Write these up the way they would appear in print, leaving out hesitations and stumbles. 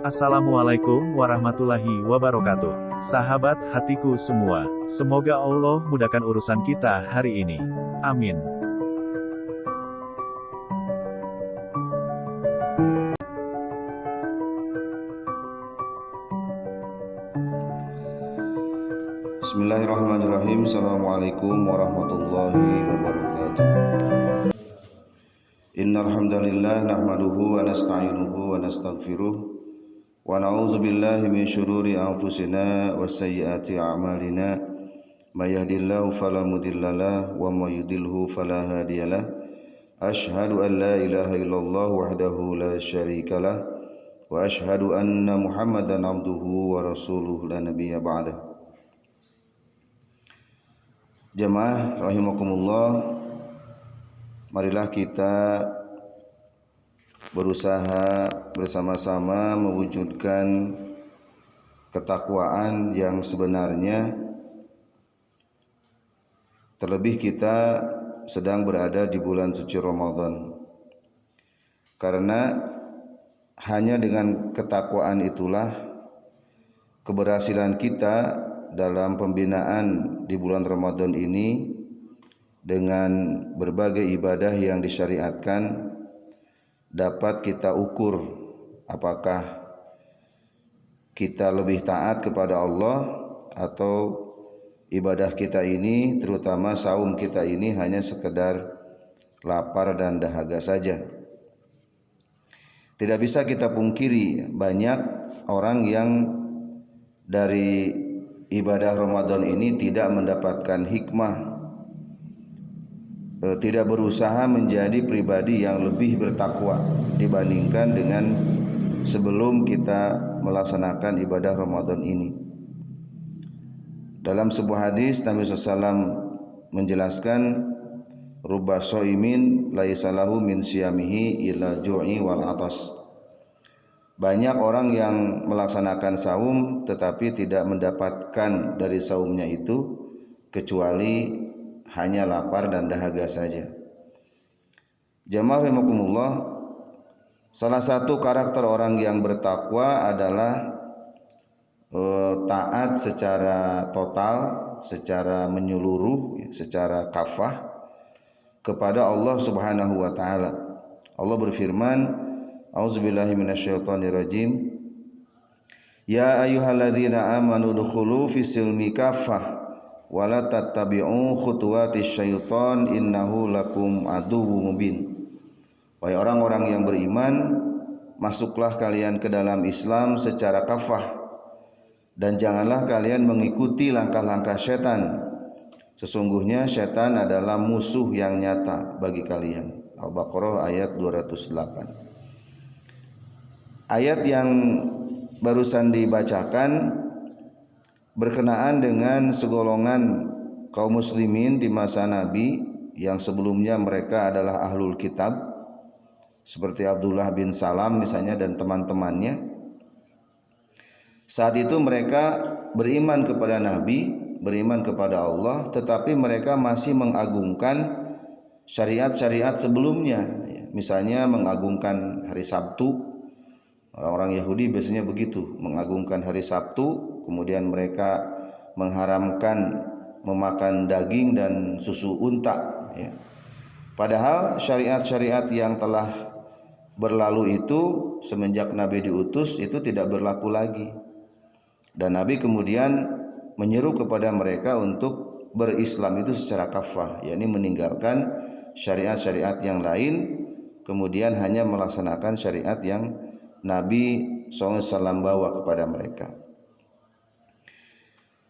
Assalamualaikum warahmatullahi wabarakatuh. Sahabat hatiku semua, semoga Allah mudahkan urusan kita hari ini. Amin. Bismillahirrahmanirrahim. Assalamualaikum warahmatullahi wabarakatuh. Innal hamdalillah nahmaduhu wa nasta'inuhu wa nastaghfiruh wa na'udzu billahi min shururi anfusina wa sayyiati a'malina. May yahdihillahu fala mudhillalah wa may yudhlilhu fala hadiyalah. Asyhadu an la ilaha illallah wahdahu la syarikalah wa asyhadu anna Muhammadan abduhu wa rasuluhu la nabiyya ba'dah. Jamaah rahimakumullah, marilah kita berusaha bersama-sama mewujudkan ketakwaan yang sebenarnya. Terlebih kita sedang berada di bulan suci Ramadan, karena hanya dengan ketakwaan itulah keberhasilan kita dalam pembinaan di bulan Ramadan ini dengan berbagai ibadah yang disyariatkan dapat kita ukur apakah kita lebih taat kepada Allah atau ibadah kita ini, terutama saum kita ini, hanya sekedar lapar dan dahaga saja. Tidak bisa kita pungkiri banyak orang yang dari ibadah Ramadan ini tidak mendapatkan hikmah, tidak berusaha menjadi pribadi yang lebih bertakwa dibandingkan dengan sebelum kita melaksanakan ibadah Ramadan ini. Dalam sebuah hadis Nabi SAW menjelaskan, rubba shaimin laisa lahu min siyamihi illa ju'i wal atas. Banyak orang yang melaksanakan saum tetapi tidak mendapatkan dari saumnya itu kecuali hanya lapar dan dahaga saja. Jamaah rahimakumullah, salah satu karakter orang yang bertakwa adalah taat secara total, secara menyeluruh, secara kafah kepada Allah Subhanahu wa taala. Allah berfirman, A'udzubillahi minasyaitonirrajim. Ya ayyuhalladzina amanu dukhulu fis-silmi kaffah wa la tattabi'u khutuwatis syaiton innahu lakum aduwwum mubin. Wahai orang-orang yang beriman, masuklah kalian ke dalam Islam secara kafah dan janganlah kalian mengikuti langkah-langkah setan. Sesungguhnya setan adalah musuh yang nyata bagi kalian. Al-Baqarah ayat 208. Ayat yang barusan dibacakan berkenaan dengan segolongan kaum muslimin di masa Nabi yang sebelumnya mereka adalah ahlul kitab, seperti Abdullah bin Salam misalnya dan teman-temannya. Saat itu mereka beriman kepada Nabi, beriman kepada Allah, tetapi mereka masih mengagungkan syariat-syariat sebelumnya, misalnya mengagungkan hari Sabtu. Orang-orang Yahudi biasanya begitu, mengagungkan hari Sabtu, kemudian mereka mengharamkan memakan daging dan susu unta, ya. Padahal syariat-syariat yang telah berlalu itu semenjak Nabi diutus itu tidak berlaku lagi. Dan Nabi kemudian menyeru kepada mereka untuk berislam itu secara kafah, yakni meninggalkan syariat-syariat yang lain, kemudian hanya melaksanakan syariat yang Nabi SAW bawa kepada mereka.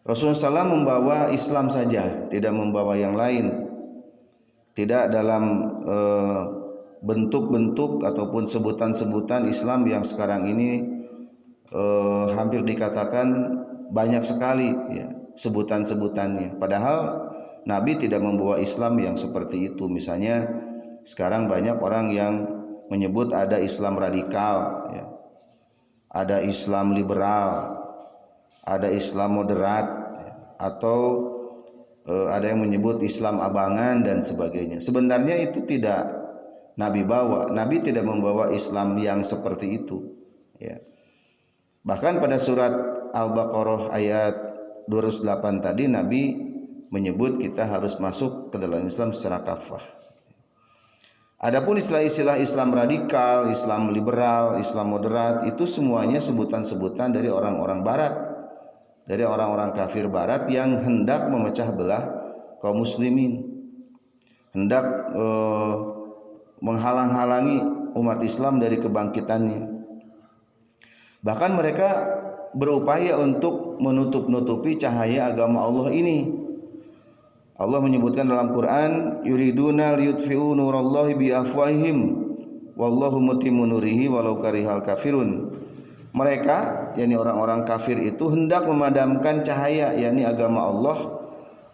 Rasulullah SAW membawa Islam saja, tidak membawa yang lain. Tidak dalam bentuk-bentuk ataupun sebutan-sebutan Islam yang sekarang ini hampir dikatakan banyak sekali, ya, sebutan-sebutannya. Padahal Nabi tidak membawa Islam yang seperti itu. Misalnya sekarang banyak orang yang menyebut ada Islam radikal, ya, ada Islam liberal, ada Islam moderat, ya, atau ada yang menyebut Islam abangan dan sebagainya. Sebenarnya itu tidak Nabi bawa. Nabi tidak membawa Islam yang seperti itu, ya. Bahkan pada surat Al-Baqarah ayat 208 tadi Nabi menyebut kita harus masuk ke dalam Islam secara kafah. Adapun istilah-istilah Islam radikal, Islam liberal, Islam moderat itu semuanya sebutan-sebutan dari orang-orang barat, dari orang-orang kafir barat yang hendak memecah belah kaum muslimin, hendak menghalang-halangi umat Islam dari kebangkitannya. Bahkan mereka berupaya untuk menutup-nutupi cahaya agama Allah ini. Allah menyebutkan dalam Quran, yuriduna liyutfi'u nurallahi biafwahihim wallahu mutimmu nurihi walau karihal kafirun. Mereka, yakni orang-orang kafir itu hendak memadamkan cahaya, yakni agama Allah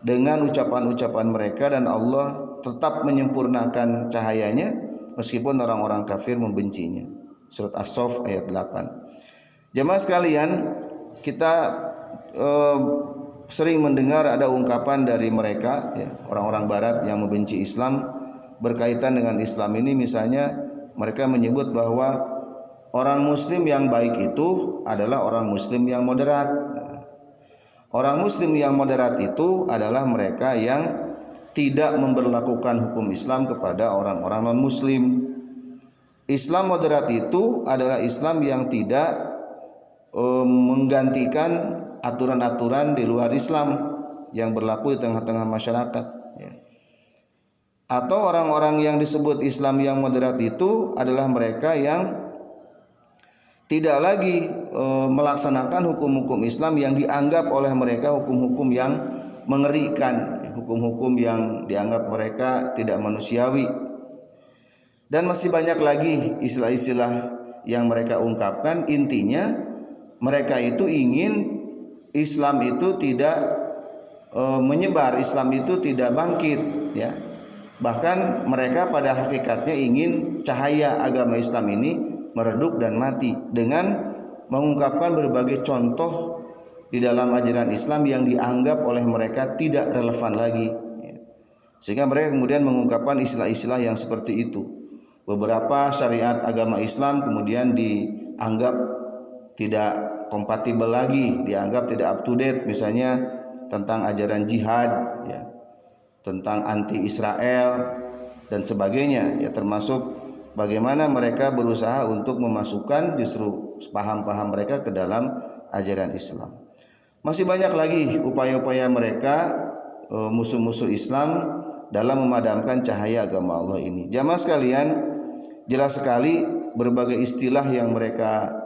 dengan ucapan-ucapan mereka, dan Allah tetap menyempurnakan cahayanya meskipun orang-orang kafir membencinya. Surat As-Saff ayat 8. Jemaah sekalian, kita sering mendengar ada ungkapan dari mereka, ya, orang-orang barat yang membenci Islam berkaitan dengan Islam ini. Misalnya mereka menyebut bahwa orang muslim yang baik itu adalah orang muslim yang moderat. Orang muslim yang moderat itu adalah mereka yang tidak memberlakukan hukum Islam kepada orang-orang non-muslim. Islam moderat itu adalah Islam yang tidak menggantikan aturan-aturan di luar Islam yang berlaku di tengah-tengah masyarakat, ya. Atau orang-orang yang disebut Islam yang moderat itu adalah mereka yang tidak lagi melaksanakan hukum-hukum Islam yang dianggap oleh mereka hukum-hukum yang mengerikan, hukum-hukum yang dianggap mereka tidak manusiawi. Dan masih banyak lagi istilah-istilah yang mereka ungkapkan. Intinya mereka itu ingin Islam itu tidak menyebar, Islam itu tidak bangkit, ya. Bahkan mereka pada hakikatnya ingin cahaya agama Islam ini meredup dan mati dengan mengungkapkan berbagai contoh di dalam ajaran Islam yang dianggap oleh mereka tidak relevan lagi, ya. Sehingga mereka kemudian mengungkapkan istilah-istilah yang seperti itu. Beberapa syariat agama Islam kemudian dianggap tidak kompatibel lagi, dianggap tidak up to date, misalnya tentang ajaran jihad, ya, tentang anti Israel dan sebagainya, ya, termasuk bagaimana mereka berusaha untuk memasukkan justru paham-paham mereka ke dalam ajaran Islam. Masih banyak lagi upaya-upaya mereka, musuh-musuh Islam, dalam memadamkan cahaya agama Allah ini. Jamaah sekalian, jelas sekali berbagai istilah yang mereka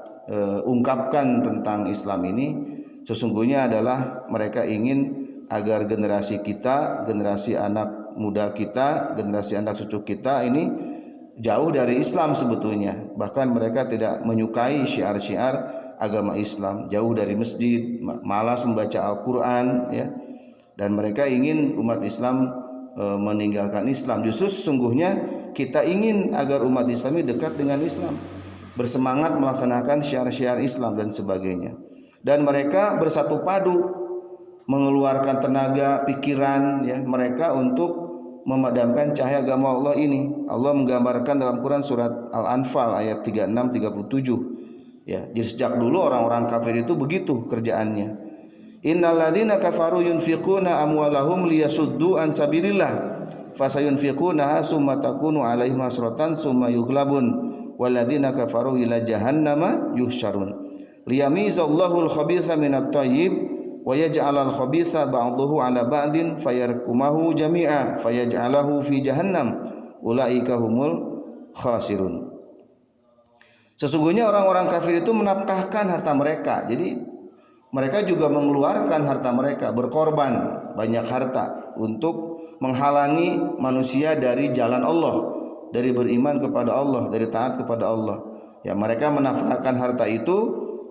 ungkapkan tentang Islam ini sesungguhnya adalah mereka ingin agar generasi kita, generasi anak muda kita, generasi anak cucu kita ini jauh dari Islam sebetulnya. Bahkan mereka tidak menyukai syiar-syiar agama Islam, jauh dari masjid, malas membaca Al-Quran, ya. Dan mereka ingin umat Islam meninggalkan Islam. Justru sesungguhnya kita ingin agar umat Islam ini dekat dengan Islam, bersemangat melaksanakan syiar-syiar Islam dan sebagainya. Dan mereka bersatu padu mengeluarkan tenaga, pikiran, ya, mereka untuk memadamkan cahaya agama Allah ini. Allah menggambarkan dalam Quran surat Al-Anfal ayat 36-37. Ya, jadi sejak dulu orang-orang kafir itu begitu kerjaannya. Innalladzina kafaru yunfiquna amwalahum liyasuddu an sabilillah fasayunfiqunaha summa takunu alaihim hasratan summa yughlabun walladzina kafaru ila jahannama yuhsyarun liyamizallahu al-khabitha minat thayyib wa yaj'alal khabitha ba'dahu 'ala ba'din fayarkumahu jami'a fayaj'alahu fi jahannam ulaika humul khasirun. Sesungguhnya orang-orang kafir itu menafkahkan harta mereka. Jadi mereka juga mengeluarkan harta mereka, berkorban banyak harta untuk menghalangi manusia dari jalan Allah, dari beriman kepada Allah, dari taat kepada Allah. Ya, mereka menafkahkan harta itu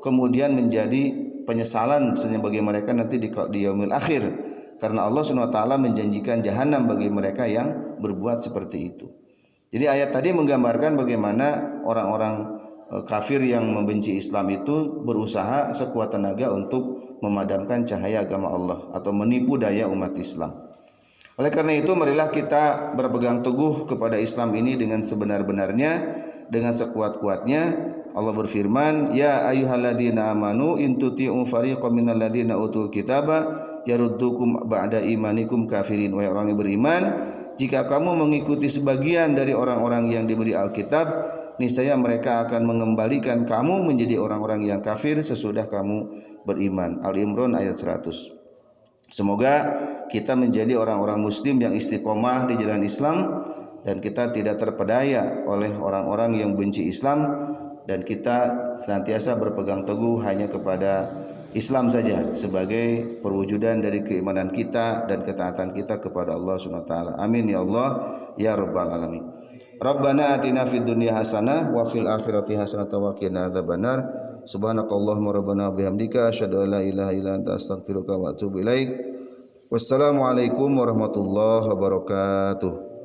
kemudian menjadi penyesalan bagi mereka nanti di yaumil akhir, karena Allah SWT menjanjikan jahanam bagi mereka yang berbuat seperti itu. Jadi ayat tadi menggambarkan bagaimana orang-orang kafir yang membenci Islam itu berusaha sekuat tenaga untuk memadamkan cahaya agama Allah atau menipu daya umat Islam. Oleh karena itu, marilah kita berpegang teguh kepada Islam ini dengan sebenar-benarnya, dengan sekuat-kuatnya. Allah berfirman, "Ya ayyuhalladzina amanu in tuti'u fariqam minal ladzina utul kitaba yaruddukum ba'da imanikum kafirin." Wahai orang yang beriman, jika kamu mengikuti sebagian dari orang-orang yang diberi Alkitab, niscaya mereka akan mengembalikan kamu menjadi orang-orang yang kafir sesudah kamu beriman. Al-Imran ayat 100. Semoga kita menjadi orang-orang muslim yang istiqomah di jalan Islam dan kita tidak terpedaya oleh orang-orang yang benci Islam, dan kita senantiasa berpegang teguh hanya kepada Islam saja sebagai perwujudan dari keimanan kita dan ketaatan kita kepada Allah Subhanahu wa taala. Amin ya Allah ya rabbal alamin. Rabbana atina fid dunya hasanah wa fil akhirati hasanah wa qina adzabannar. Subhanakallahumma rabbana bihamdika asyhadu an la ilaha illa anta astaghfiruka wa atubu ilaik. Wassalamualaikum warahmatullahi wabarakatuh.